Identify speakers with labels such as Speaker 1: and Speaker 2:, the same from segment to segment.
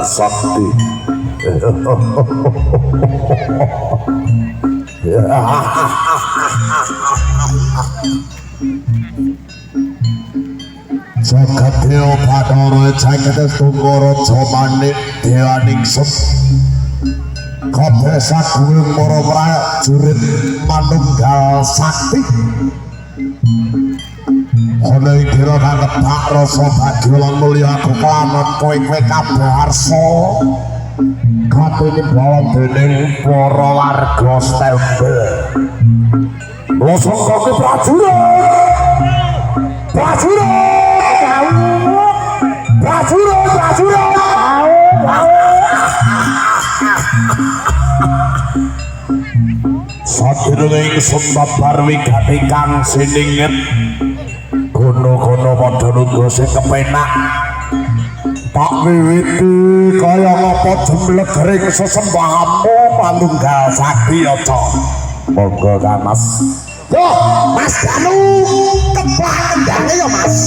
Speaker 1: sakti. Jagat Dewa Bathara jagat Tunggara Jamane Dewaningsep kabeh saguling para prajurit manunggal sakti. Ana ing dira kang kepak rasa bagya lan mulya aku kelawan kowe kabeh arsa katene bawang dening para warga stempel. Losong kaki prajurit sadurunge sembah barwigati kang sininget gono-gono padha lungguh sing kepenak tak wiwiti kaya ngapa jemlegering sesembahanmu manunggal sakti aja monggo kan Mas. Yo Mas Danu keplak kendane ya Mas.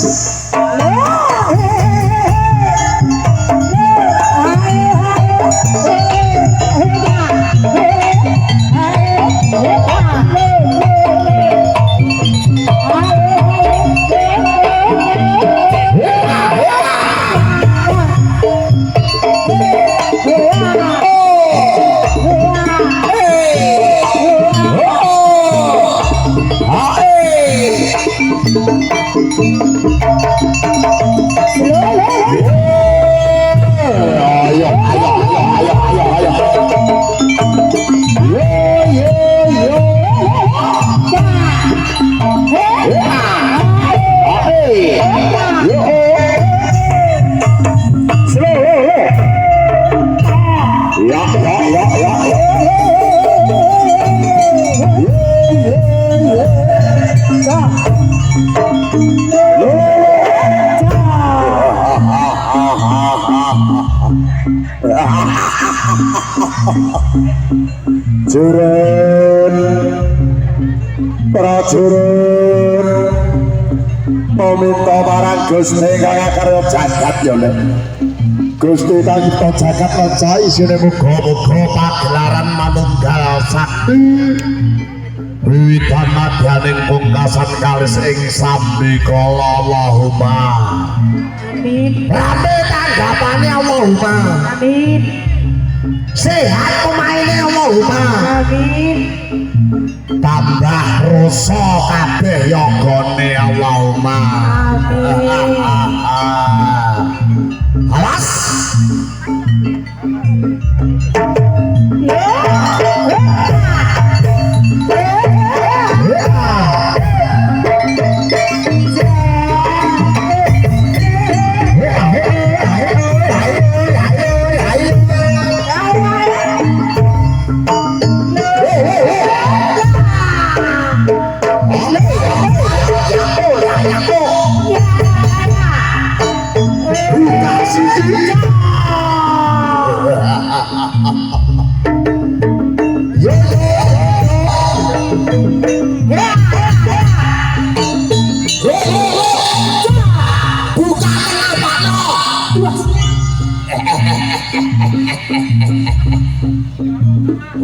Speaker 1: Prajurit meminta marang Gusti kang karya jagat ya Nek. Gusti kang kita jagat raja isine muga-muga pagelaran manunggal sakti wiwitan madyaning pungkasan kalis ing sambikala Allahumma amin. Rame tanggapane Allahumma amin. Sehat pemaine Allahumma amin. Tambah rasa kabeh yogane Allahumma amin. Alas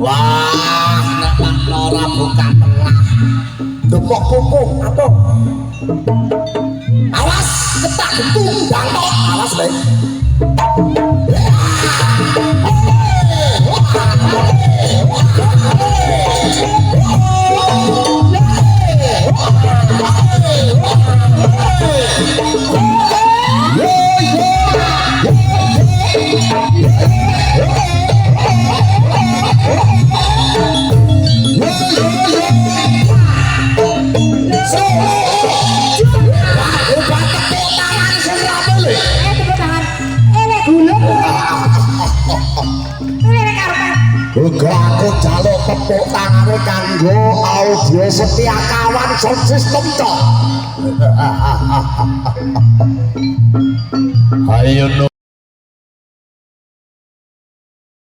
Speaker 1: wah, nek ora buka tengah. Depok kuku apa? Awas, ketak gentung dantok. Awas, Bang. Uga aku jaluk tepuk tangane kanggo audio setia kawan sound system cok. Ayo